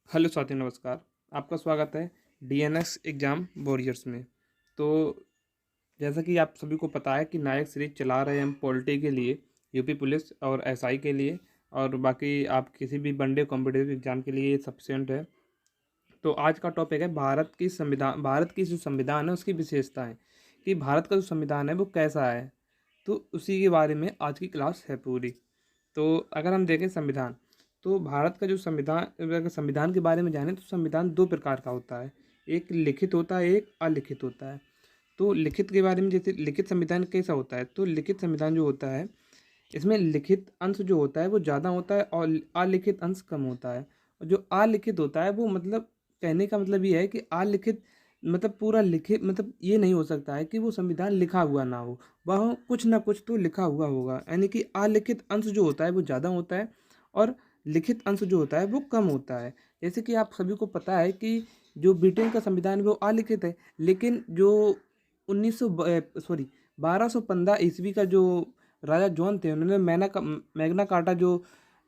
Hello साथियों, नमस्कार। आपका स्वागत है डीएनएस एग्ज़ाम वॉरियर्स में। तो जैसा कि आप सभी को पता है कि नायक सीरीज चला रहे हैं हम पॉलिटी के लिए, यूपी पुलिस और एसआई के लिए, और बाकी आप किसी भी वनडे कॉम्पिटिटिव एग्ज़ाम के लिए ये सफिशिएंट है। तो आज का टॉपिक है भारत की जो संविधान है उसकी विशेषताएं, कि भारत का जो संविधान है वो कैसा है। तो उसी के बारे में आज की क्लास है पूरी। तो अगर हम देखें संविधान, तो भारत का जो संविधान, अगर संविधान के बारे में जानें तो संविधान दो प्रकार का होता है। एक लिखित होता है, एक अलिखित होता है। तो लिखित के बारे में, जैसे लिखित संविधान कैसा होता है, तो लिखित संविधान जो होता है इसमें लिखित अंश जो होता है वो ज़्यादा होता है और अलिखित अंश कम होता है। और जो अलिखित होता है वो मतलब, कहने का मतलब ये है कि अलिखित मतलब पूरा लिखित, मतलब ये नहीं हो सकता है कि वो संविधान लिखा हुआ ना हो, वह कुछ ना कुछ तो लिखा हुआ होगा। यानी कि अलिखित अंश जो होता है वो ज़्यादा होता है और लिखित अंश जो होता है वो कम होता है। जैसे कि आप सभी को पता है कि जो ब्रिटेन का संविधान है वो अलिखित है, लेकिन जो 1215 ईस्वी का जो राजा जॉन थे, उन्होंने मैग्ना कार्टा जो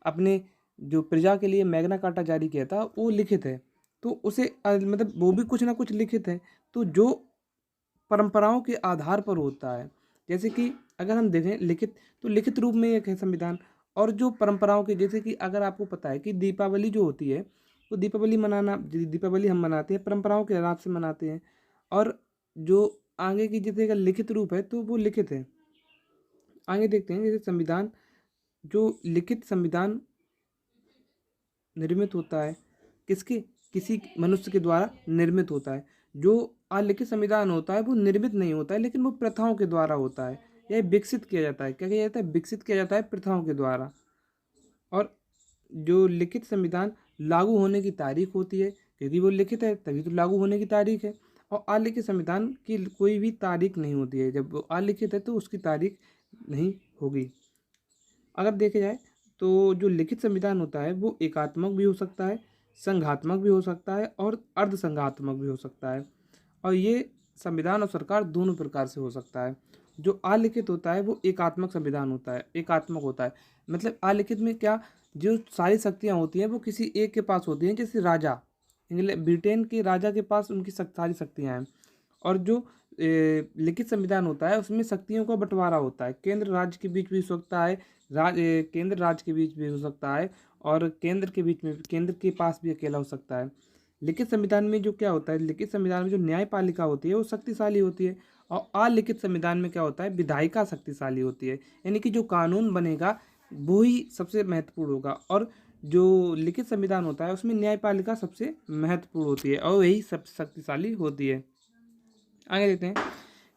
अपने जो प्रजा के लिए मैग्ना कार्टा जारी किया था वो लिखित है। तो उसे मतलब वो भी कुछ ना कुछ लिखित है। तो जो परंपराओं के आधार पर होता है, जैसे कि अगर हम देखें लिखित, तो लिखित रूप में एक है संविधान। और जो परंपराओं के, जैसे कि अगर आपको पता है कि दीपावली जो होती है, तो दीपावली हम मनाते हैं, परंपराओं के हिसाब से मनाते हैं। और जो आगे की जैसे अगर लिखित रूप है तो वो लिखित है। आगे देखते हैं, जैसे संविधान, जो लिखित संविधान निर्मित होता है किसके, किसी मनुष्य के द्वारा निर्मित होता है। जो अलिखित संविधान होता है वो निर्मित नहीं होता है, लेकिन वो प्रथाओं के द्वारा होता है। यह विकसित किया जाता है, क्या किया जाता है, विकसित किया जाता है प्रथाओं के द्वारा। और जो लिखित संविधान लागू होने की तारीख होती है, क्योंकि वो लिखित है तभी तो लागू होने की तारीख है। और अलिखित संविधान की कोई भी तारीख नहीं होती है, जब वो अलिखित है तो उसकी तारीख नहीं होगी। अगर देखा जाए तो जो लिखित संविधान होता है वो एकात्मक भी हो सकता है, संघात्मक भी हो सकता है और अर्ध संघात्मक भी हो सकता है। और ये संविधान और सरकार दोनों प्रकार से हो सकता है। जो अलिखित होता है वो एकात्मक संविधान होता है, एकात्मक होता है। मतलब अलिखित में क्या, जो सारी शक्तियाँ होती हैं वो किसी एक के पास होती हैं, जैसे राजा, इंग्लैंड ब्रिटेन के राजा के पास उनकी सारी शक्तियाँ हैं। और जो लिखित संविधान होता है उसमें शक्तियों का बंटवारा होता है, केंद्र राज्य के बीच भी हो सकता है, केंद्र राज्य के बीच भी हो सकता है, और केंद्र के बीच में, केंद्र के पास भी अकेला हो सकता है। लिखित संविधान में जो क्या होता है, लिखित संविधान में जो न्यायपालिका होती है वो शक्तिशाली होती है। और अलिखित संविधान में क्या होता है, विधायिका शक्तिशाली होती है। यानी कि जो कानून बनेगा वो ही सबसे महत्वपूर्ण होगा। और जो लिखित संविधान होता है उसमें न्यायपालिका सबसे महत्वपूर्ण होती है और वही सबसे शक्तिशाली होती है। आगे देखते हैं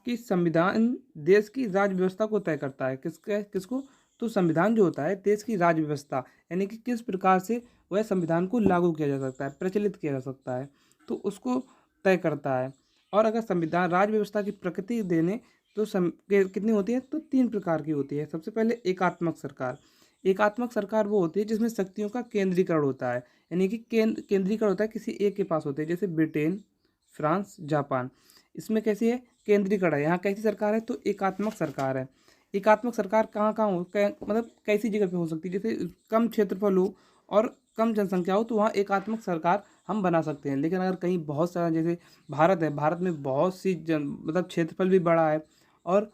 कि संविधान देश की राज्य व्यवस्था को तय करता है, किसको, तो संविधान जो होता है देश की राज्य व्यवस्था, यानी कि किस प्रकार से वह संविधान को लागू किया जा सकता है, प्रचलित किया जा सकता है, तो उसको तय करता है। और अगर संविधान राज्य व्यवस्था की प्रकृति देने तो कितनी होती है, तो तीन प्रकार की होती है। सबसे पहले एकात्मक सरकार। एकात्मक सरकार वो होती है जिसमें शक्तियों का केंद्रीकरण होता है, यानी कि केंद्रीकरण होता है किसी एक के पास होते हैं, जैसे ब्रिटेन, फ्रांस, जापान। इसमें कैसी है, केंद्रीकरण है। यहाँ कैसी सरकार है, तो एकात्मक सरकार है। एकात्मक सरकार कहाँ कहाँ हो, मतलब कैसी जगह पे हो सकती है, जैसे कम क्षेत्रफल हो और कम जनसंख्या हो तो वहाँ एकात्मक सरकार हम बना सकते हैं। लेकिन अगर कहीं बहुत सारा, जैसे भारत है, भारत में बहुत सी मतलब क्षेत्रफल भी बड़ा है और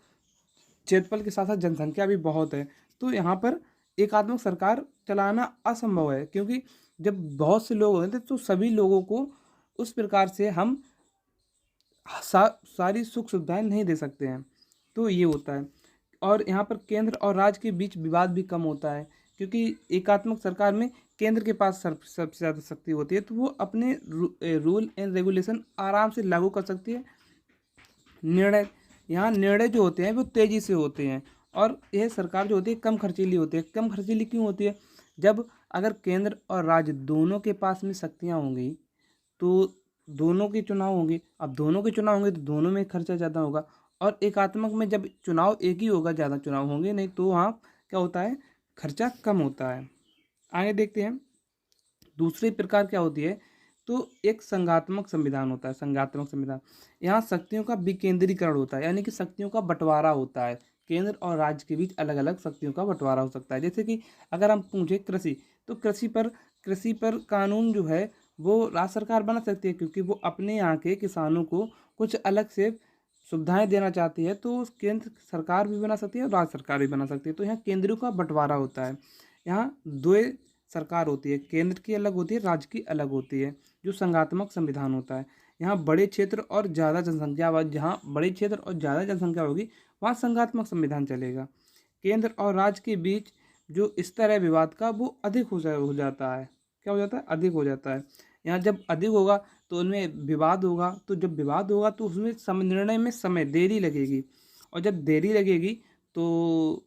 क्षेत्रफल के साथ साथ जनसंख्या भी बहुत है, तो यहाँ पर एकात्मक सरकार चलाना असंभव है। क्योंकि जब बहुत से लोग होते हैं तो सभी लोगों को उस प्रकार से हम सारी सुख सुविधाएं नहीं दे सकते हैं। तो ये होता है। और यहाँ पर केंद्र और राज्य के बीच विवाद भी कम होता है, क्योंकि एकात्मक सरकार में केंद्र के पास सबसे ज़्यादा शक्ति होती है, तो वो अपने रूल एंड रेगुलेशन आराम से लागू कर सकती है। निर्णय, यहाँ निर्णय जो होते हैं वो तेज़ी से होते हैं। और यह सरकार जो होती है कम खर्चीली होती है। कम खर्चीली क्यों होती है, जब अगर केंद्र और राज्य दोनों के पास में शक्तियाँ होंगी तो दोनों के चुनाव होंगे। अब दोनों के चुनाव होंगे तो दोनों में खर्चा ज़्यादा होगा। और एकात्मक में जब चुनाव एक ही होगा, ज़्यादा चुनाव होंगे नहीं, तो वहाँ क्या होता है, खर्चा कम होता है। आगे देखते हैं दूसरी प्रकार क्या होती है, तो एक संघात्मक संविधान होता है। संघात्मक संविधान, यहाँ शक्तियों का विकेंद्रीकरण होता है, यानी कि शक्तियों का बंटवारा होता है। केंद्र और राज्य के बीच अलग अलग शक्तियों का बंटवारा हो सकता है। जैसे कि अगर हम पूछे कृषि, तो कृषि पर कानून जो है वो राज्य सरकार बना सकती है, क्योंकि वो अपने यहाँ के किसानों को कुछ अलग से सुविधाएं देना चाहती है, तो केंद्र सरकार भी बना सकती है और राज्य सरकार भी बना सकती है। तो यहाँ केंद्रों का बंटवारा होता है। यहाँ दो सरकार होती है, केंद्र की अलग होती है, राज्य की अलग होती है, जो संघात्मक संविधान होता है। यहाँ बड़े क्षेत्र और ज़्यादा जनसंख्या जहाँ बड़े क्षेत्र और ज़्यादा जनसंख्या होगी वहाँ संघात्मक संविधान चलेगा। केंद्र और राज्य के बीच जो स्तर है विवाद का वो अधिक हो जाता है। क्या हो जाता है? अधिक हो जाता है। यहाँ जब अधिक होगा तो उनमें विवाद होगा, तो जब विवाद होगा तो उसमें निर्णय में समय देरी लगेगी, और जब देरी लगेगी तो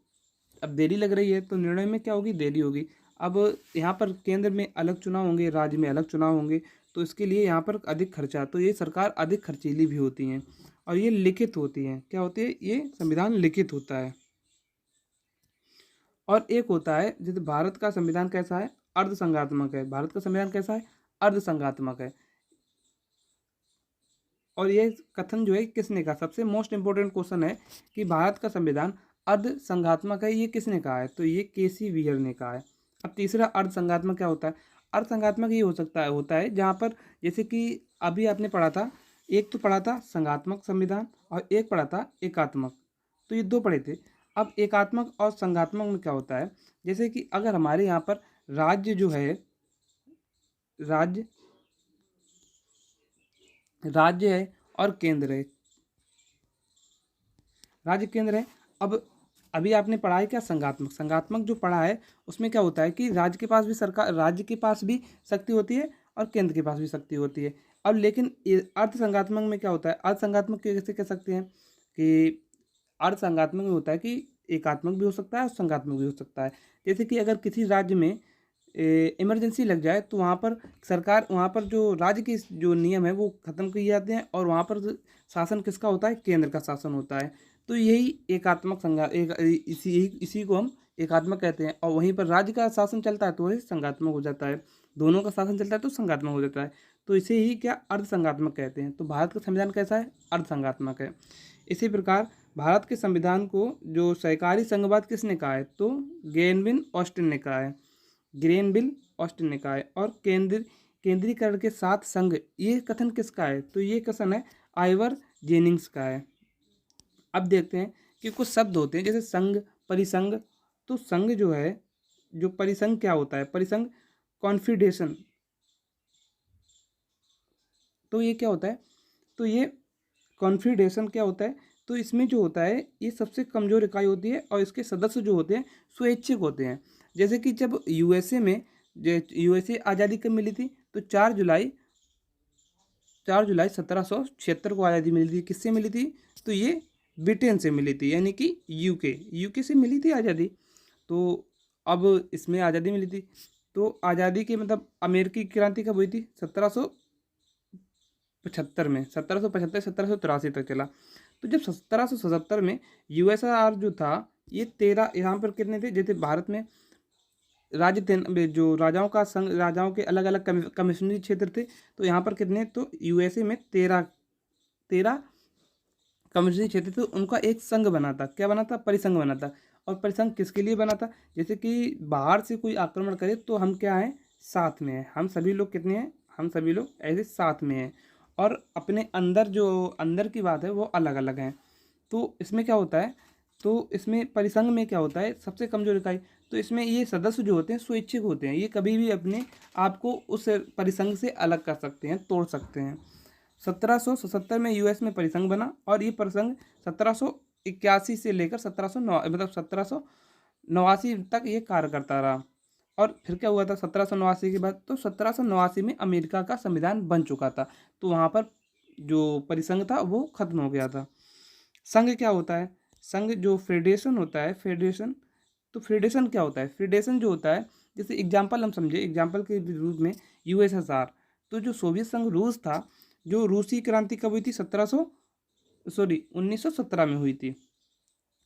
अब देरी लग रही है तो निर्णय में क्या होगी? देरी होगी। अब यहाँ पर केंद्र में अलग चुनाव होंगे, राज्य में अलग चुनाव होंगे, तो इसके लिए यहाँ पर अधिक खर्चा, तो ये सरकार अधिक खर्चीली भी होती हैं, और ये लिखित होती हैं। क्या होती है? ये संविधान लिखित होता है। और एक होता है, जैसे भारत का संविधान कैसा है? अर्ध संघात्मक है। भारत का संविधान कैसा है? अर्ध संघात्मक है। और ये कथन जो है किसने कहा? सबसे मोस्ट इम्पोर्टेंट क्वेश्चन है कि भारत का संविधान अर्ध संघात्मक है, ये किसने कहा है? तो ये केसी वीर ने कहा है। अब तीसरा अर्ध संघात्मक क्या होता है? अर्ध संघात्मक ये होता है जहाँ पर, जैसे कि अभी आपने पढ़ा था, एक तो पढ़ा था संघात्मक संविधान और एक पढ़ा था एकात्मक, तो ये दो पढ़े थे। अब एकात्मक और संघात्मक में क्या होता है? जैसे कि अगर हमारे यहाँ पर राज्य जो है, राज्य राज्य है और केंद्र है, राज्य केंद्र है। अब अभी आपने पढ़ा है क्या? संघात्मक। संघात्मक जो पढ़ा है उसमें क्या होता है कि राज्य के पास भी सरकार, राज्य के पास भी शक्ति होती है और केंद्र के पास भी शक्ति होती है। अब लेकिन अर्ध संघात्मक में क्या होता है? अर्ध संघात्मक कैसे कह सकते हैं कि अर्ध संघात्मक में होता है कि एकात्मक भी हो सकता है और संघात्मक भी हो सकता है। जैसे कि अगर किसी राज्य में इमरजेंसी लग जाए तो वहाँ पर सरकार, वहाँ पर जो राज्य के जो नियम है वो ख़त्म किए जाते हैं, और वहाँ पर शासन किसका होता है? केंद्र का शासन होता है। तो यही एकात्मक संघा एक इसी को हम एकात्मक कहते हैं। और वहीं पर राज्य का शासन चलता है तो वही संघात्मक हो जाता है। दोनों का शासन चलता है तो संघात्मक हो जाता है। तो इसे ही क्या? अर्ध संघात्मक कहते हैं। तो भारत का संविधान कैसा है? अर्ध संघात्मक है। इसी प्रकार भारत के संविधान को जो सहकारी संघवाद किसने कहा है? तो ग्रेनविल ऑस्टिन ने कहा है। ग्रेनविल ऑस्टिन ने कहा है। और केंद्रीकरण के साथ संघ, ये कथन किसका है? तो ये कथन है आइवर जेनिंग्स का है। अब देखते हैं कि कुछ शब्द होते हैं जैसे संघ, परिसंघ। तो संघ जो है, जो परिसंघ क्या होता है? परिसंघ कॉन्फिडेशन। तो ये क्या होता है? तो ये कॉन्फिडेशन क्या होता है? तो इसमें जो होता है ये सबसे कमजोर इकाई होती है, और इसके सदस्य जो होते हैं स्वैच्छिक होते हैं। जैसे कि जब यूएसए आज़ादी कब मिली थी? तो 4 जुलाई 1776 को आज़ादी मिली थी। किससे मिली थी? तो ये ब्रिटेन से मिली थी, यानी कि यूके से मिली थी आज़ादी। तो अब इसमें आज़ादी मिली थी। तो आज़ादी के मतलब अमेरिकी क्रांति कब हुई थी? 1775 में, 1775 1783 तक चला। तो जब 1777 में यूएसआर जो था, ये 13 यहाँ पर कितने थे? जैसे भारत में राज्य थे, जो राजाओं का संघ, राजाओं के अलग अलग कमिश्नरी क्षेत्र थे, तो यहाँ पर कितने? तो यूएसए में 13 कमिश्नरी क्षेत्र थे। उनका एक संघ बना था। क्या बना था? परिसंघ बना था। और परिसंघ किसके लिए बना था? जैसे कि बाहर से कोई आक्रमण करे तो हम क्या हैं? साथ में हैं। हम सभी लोग कितने हैं? हम सभी लोग ऐसे साथ में हैं, और अपने अंदर जो अंदर की बात है वो अलग अलग हैं। तो इसमें क्या होता है? तो इसमें परिसंघ में क्या होता है? सबसे कमजोर इकाई। तो इसमें ये सदस्य जो होते हैं स्वैच्छिक होते हैं, ये कभी भी अपने आप को उस परिसंघ से अलग कर सकते हैं, तोड़ सकते हैं। 1777 में यूएस में परिसंघ बना, और ये परिसंघ 1781 से लेकर 1709 मतलब 1789 तक ये कार्य करता रहा। और फिर क्या हुआ था 1789 के बाद? तो 1789 में अमेरिका का संविधान बन चुका था, तो वहाँ पर जो परिसंघ था वो खत्म हो गया था। संघ क्या होता है? संघ जो फेडरेशन होता है, फेडरेशन। तो फेडरेशन क्या होता है? फेडरेशन जो होता है, जैसे एग्जाम्पल हम समझे, एग्जाम्पल के रूप में यूएसएसआर। तो जो सोवियत संघ रूस था, जो रूसी क्रांति कब हुई थी? 1917 में हुई थी।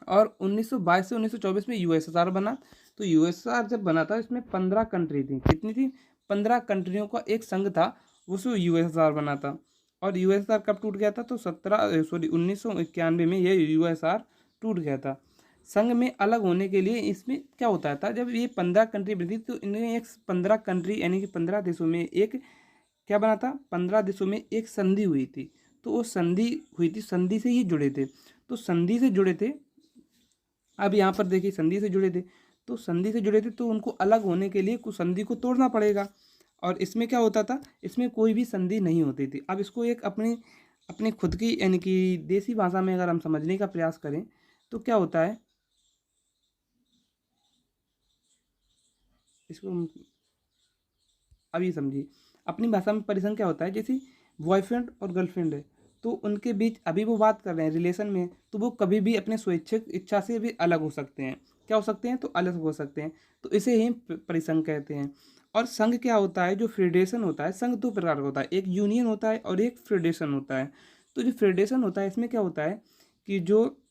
और 1922 से 1924 में यूएसएसआर बना। तो यूएसएसआर जब बना था इसमें 15 कंट्री थी। कितनी थी? 15 कंट्रियों का एक संघ था, उसमें यूएसएसआर बना था। और यूएसएसआर कब टूट गया था? तो 1991 में यह यूएसएसआर टूट गया था। संघ में अलग होने के लिए इसमें क्या होता था? जब ये 15 कंट्री बनी थी तो इन्हें एक 15 कंट्री यानी कि 15 देशों में एक क्या बना था, 15 देशों में एक संधि हुई थी, तो वो संधि हुई थी, संधि से ही जुड़े थे। तो संधि से जुड़े थे, अब यहाँ पर देखिए संधि से जुड़े थे, तो संधि से जुड़े थे तो उनको अलग होने के लिए कुछ संधि को तोड़ना पड़ेगा। और इसमें क्या होता था, इसमें कोई भी संधि नहीं होती थी। अब इसको एक अपनी अपनी खुद की यानी कि देसी भाषा में अगर हम समझने का प्रयास करें तो क्या होता है, इसको अब ये समझिए, अपनी भाषा में परिसंग क्या होता है, जैसे बॉयफ्रेंड और गर्लफ्रेंड है, तो उनके बीच अभी वो बात कर रहे हैं, रिलेशन में, तो वो कभी भी अपने स्वैच्छिक इच्छा से भी अलग हो सकते हैं। क्या हो सकते हैं, तो अलग हो सकते हैं, तो इसे ही परिसंग कहते हैं। और संघ क्या होता है, जो फेडरेशन होता है, संघ दो प्रकार का होता है, एक यूनियन होता है और एक फेडरेशन होता है। तो जो फेडरेशन होता है इसमें क्या होता है कि जो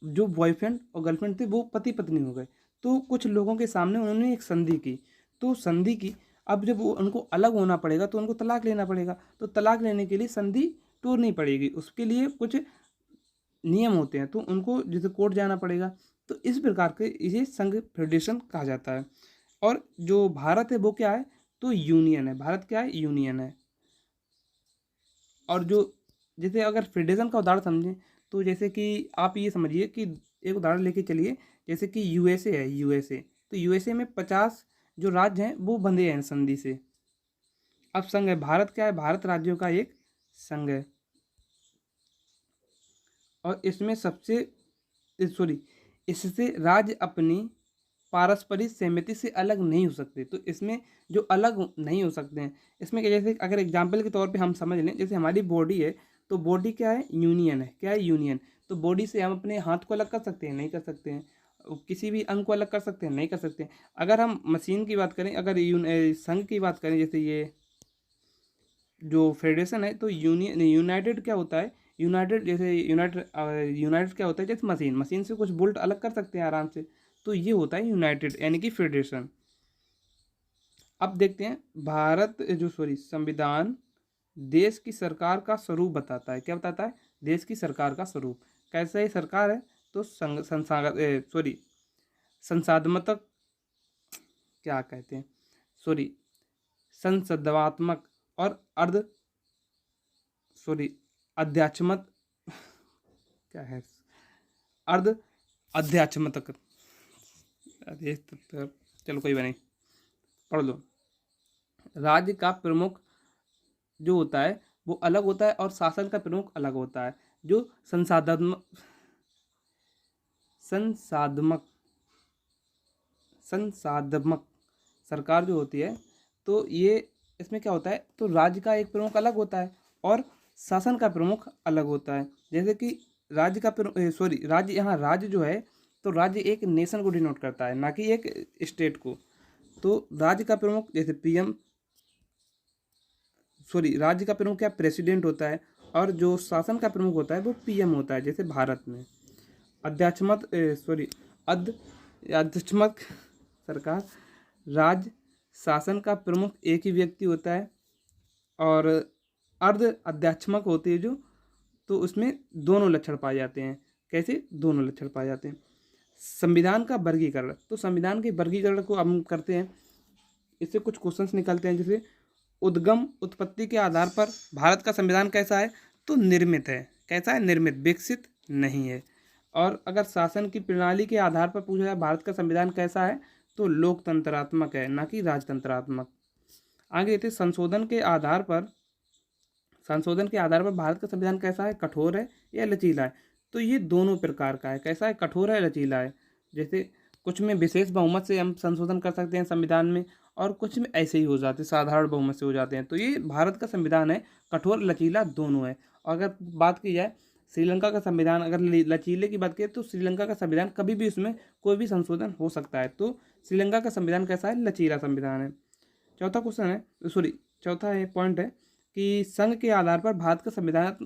जो बॉयफ्रेंड और गर्लफ्रेंड थे वो पति पत्नी हो गए, तो कुछ लोगों के सामने उन्होंने एक संधि की, तो संधि की, अब जब वो उनको अलग होना पड़ेगा तो उनको तलाक लेना पड़ेगा, तो तलाक लेने के लिए संधि तोड़नी पड़ेगी, उसके लिए कुछ नियम होते हैं, तो उनको जैसे कोर्ट जाना पड़ेगा। तो इस प्रकार के इसे संघ फेडरेशन कहा जाता है। और जो भारत है वो क्या है, तो यूनियन है, भारत क्या है, यूनियन है। और जो जैसे अगर फेडरेशन का उदाहरण समझें तो जैसे कि आप ये समझिए कि एक उदाहरण लेके चलिए, जैसे कि यूएसए है, यूएसए, तो यूएसए में 50 जो राज्य हैं वो बंधे हैं संधि से। अब संघ है, भारत क्या है, भारत राज्यों का एक संघ है। और इसमें सबसे सॉरी इससे राज्य अपनी पारस्परिक सहमति से अलग नहीं हो सकते। तो इसमें जो अलग नहीं हो सकते हैं, इसमें क्या, जैसे अगर एग्जाम्पल के तौर पे हम समझ लें, जैसे हमारी बॉडी है, तो बॉडी क्या है, यूनियन है, क्या है, यूनियन। तो बॉडी से हम अपने हाथ को अलग कर सकते हैं, नहीं कर सकते हैं। किसी भी अंग को अलग कर सकते हैं, नहीं कर सकते हैं। अगर हम मशीन की बात करें, अगर संघ की बात करें, जैसे ये जो फेडरेशन है, तो यूनियन यूनाइटेड क्या होता है, यूनाइटेड जैसे यूनाइटेड क्या होता है, जैसे मशीन, मशीन से कुछ बोल्ट अलग कर सकते हैं आराम से, तो ये होता है यूनाइटेड यानी कि फेडरेशन। अब देखते हैं भारत जो संविधान देश की सरकार का स्वरूप बताता है। क्या बताता है, देश की सरकार का स्वरूप। कैसे ये सरकार है, तो संसाधनात्मक, क्या कहते हैं, सॉरी संसदवात्मक और अर्ध सॉरी अध्यात्मक, क्या है, अर्ध अध्यात्मक, अरे चलो कोई बात नहीं, पढ़ लो। राज्य का प्रमुख जो होता है वो अलग होता है और शासन का प्रमुख अलग होता है। जो संसाधनात्मक संसाधमक संसाधमक सरकार जो होती है, तो ये इसमें क्या होता है, तो राज्य का एक प्रमुख अलग होता है और शासन का प्रमुख अलग होता है। जैसे कि राज्य का राज्य, यहाँ राज्य जो है, तो राज्य एक नेशन को डिनोट करता है, ना कि एक स्टेट को। तो राज्य का प्रमुख जैसे पीएम, राज्य का प्रमुख क्या, प्रेसिडेंट होता है, और जो शासन का प्रमुख होता है वो पीएम होता है, जैसे भारत में। अध्यात्मक अध्यात्मक सरकार, राज्य शासन का प्रमुख एक ही व्यक्ति होता है, और अर्ध अध्यात्मक होती है जो, तो उसमें दोनों लक्षण पाए जाते हैं। कैसे, दोनों लक्षण पाए जाते हैं। संविधान का वर्गीकरण, तो संविधान के वर्गीकरण को हम करते हैं, इससे कुछ क्वेश्चंस निकलते हैं। जैसे उद्गम उत्पत्ति के आधार पर भारत का संविधान कैसा है, तो निर्मित है। कैसा है, निर्मित, विकसित नहीं है। और अगर शासन की प्रणाली के आधार पर पूछा जाए भारत का संविधान कैसा है, तो लोकतंत्रात्मक है, ना कि राजतंत्रात्मक। आगे देखते हैं, संशोधन के आधार पर भारत का संविधान कैसा है, कठोर है या लचीला है। तो ये दोनों प्रकार का है, कैसा है, कठोर है, लचीला है। जैसे कुछ में विशेष बहुमत से हम संशोधन कर सकते हैं संविधान में, और कुछ में ऐसे ही हो जाते हैं, साधारण बहुमत से हो जाते हैं। तो ये भारत का संविधान है, कठोर लचीला दोनों है। और अगर बात की जाए श्रीलंका का संविधान, अगर लचीले की बात करें तो श्रीलंका का संविधान कभी भी उसमें कोई भी संशोधन हो सकता है। तो श्रीलंका का संविधान कैसा है, लचीला संविधान है। चौथा क्वेश्चन है, चौथा है पॉइंट है कि संघ के आधार पर भारत का संविधान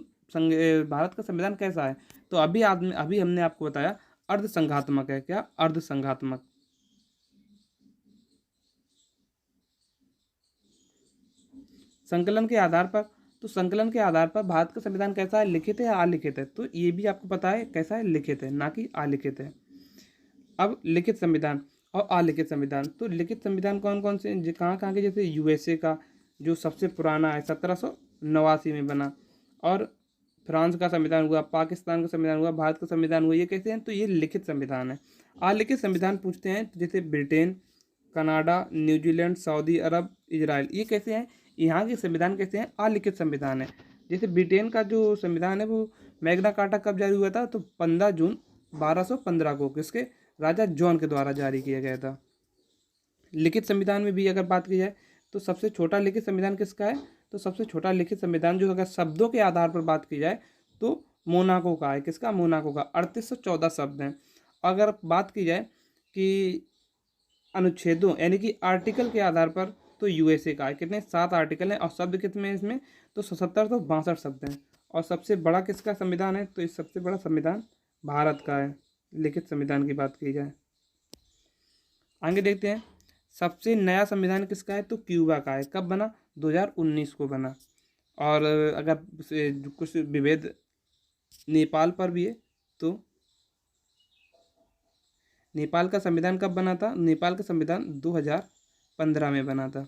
कैसा है। तो अभी हमने आपको बताया अर्ध संघात्मक है। क्या, अर्ध संघात्मक। संकलन के आधार पर, तो संकलन के आधार पर भारत का संविधान कैसा है, लिखित है या अलिखित है। तो ये भी आपको पता है कैसा है, लिखित है, ना कि अलिखित है। अब लिखित संविधान और अलिखित संविधान, तो लिखित संविधान कौन कौन से, कहाँ कहाँ के, जैसे यूएसए का, जो सबसे पुराना है, 1789 में बना। और फ्रांस का संविधान हुआ, पाकिस्तान का संविधान हुआ, भारत का संविधान हुआ, ये कैसे हैं? तो ये लिखित संविधान है। अलिखित संविधान पूछते हैं तो जैसे ब्रिटेन, कनाडा, न्यूजीलैंड, सऊदी अरब, इजराइल, ये कैसे हैं? यहाँ के संविधान कैसे हैं? अलिखित संविधान है। जैसे ब्रिटेन का जो संविधान है वो मैग्ना कार्टा कब जारी हुआ था? तो 15 जून 1215 को किसके? राजा जॉन के द्वारा जारी किया गया था। लिखित संविधान में भी अगर बात की जाए तो सबसे छोटा लिखित संविधान किसका है? तो सबसे छोटा लिखित संविधान जो अगर शब्दों के आधार पर बात की जाए तो मोनाको का है। किसका? मोनाको का। 3814 शब्द हैं। अगर बात की जाए कि अनुच्छेदों यानी कि आर्टिकल के आधार पर तो यूएसए का है। कितने? 7 आर्टिकल हैं। और शब्द कितने हैं इसमें? तो 7762 शब्द हैं। और सबसे बड़ा किसका संविधान है? तो इस सबसे बड़ा संविधान भारत का है, लिखित संविधान की बात की जाए। आगे देखते हैं, सबसे नया संविधान किसका है? तो क्यूबा का है। कब बना? 2019 को बना। और अगर कुछ विभेद नेपाल पर भी है तो नेपाल का संविधान कब बना था? नेपाल का संविधान 2015 में बना था।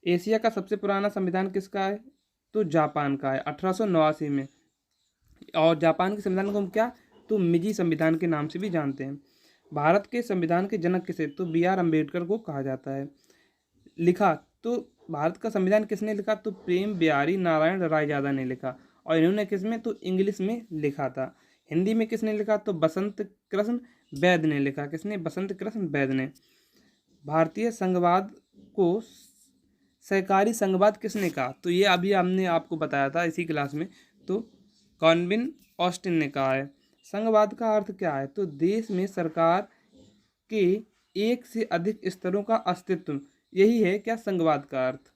एशिया का सबसे पुराना संविधान किसका है? तो जापान का है, 1889 में। और जापान के संविधान को हम क्या? तो मिजी संविधान के नाम से भी जानते हैं। भारत के संविधान के जनक किसे? तो B.R. अम्बेडकर को कहा जाता है। लिखा तो भारत का संविधान किसने लिखा? तो प्रेम बिहारी नारायण रायजादा ने लिखा। और इन्होंने किस में? तो इंग्लिश में लिखा था। हिंदी में किसने लिखा? तो बसंत कृष्ण वैद्य ने लिखा। किसने? बसंत कृष्ण वैद्य ने। भारतीय संघवाद को सहकारी संघवाद किसने कहा? तो ये अभी हमने आपको बताया था इसी क्लास में। तो कॉनविन ऑस्टिन ने कहा है। संघवाद का अर्थ क्या है? तो देश में सरकार के एक से अधिक स्तरों का अस्तित्व, यही है क्या? संघवाद का अर्थ।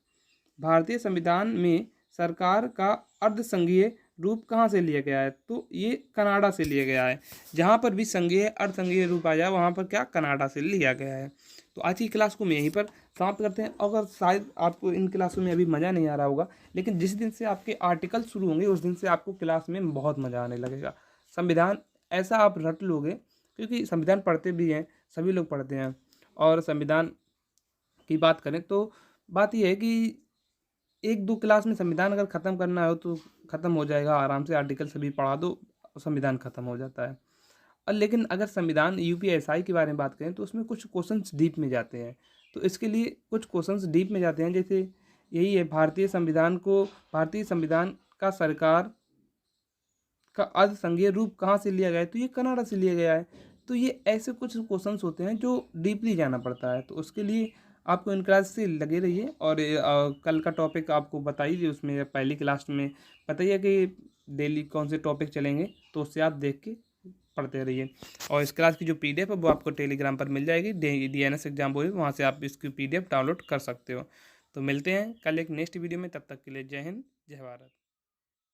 भारतीय संविधान में सरकार का अर्धसंघीय रूप कहाँ से लिया गया है? तो ये कनाडा से लिया गया है। जहाँ पर भी संघीय अर्धसंघीय रूप आ जाए वहाँ पर क्या? कनाडा से लिया गया है। तो आज की क्लास को मैं यहीं पर समाप्त करते हैं। अगर शायद आपको इन क्लासों में अभी मज़ा नहीं आ रहा होगा, लेकिन जिस दिन से आपके आर्टिकल शुरू होंगे उस दिन से आपको क्लास में बहुत मज़ा आने लगेगा। संविधान ऐसा आप रट लोगे, क्योंकि संविधान पढ़ते भी हैं, सभी लोग पढ़ते हैं। और संविधान की बात करें तो बात यह है कि 1-2 क्लास में संविधान अगर ख़त्म करना हो तो ख़त्म हो जाएगा आराम से। आर्टिकल सभी पढ़ा दो, संविधान ख़त्म हो जाता है। और लेकिन अगर संविधान यूपीएसआई के बारे में बात करें तो उसमें कुछ क्वेश्चंस डीप में जाते हैं। तो इसके लिए कुछ क्वेश्चंस डीप में जाते हैं, जैसे यही है, भारतीय संविधान का सरकार का अर्धसंघीय रूप कहाँ से लिया गया है? तो ये कनाडा से लिया गया है। तो ये ऐसे कुछ क्वेश्चंस होते हैं जो डीपली जाना पड़ता है। तो उसके लिए आपको इन क्लास से लगे रहिए। और कल का टॉपिक आपको बताइए, उसमें पहली क्लास में बताइए कि डेली कौन से टॉपिक चलेंगे, तो उससे आप देख के पढ़ते रहिए। और इस क्लास की जो PDF है वो आपको टेलीग्राम पर मिल जाएगी, DNS एग्जाम बोर्ड, वहाँ से आप इसकी PDF डाउनलोड कर सकते हो। तो मिलते हैं कल एक नेक्स्ट वीडियो में, तब तक के लिए जय हिंद, जय भारत।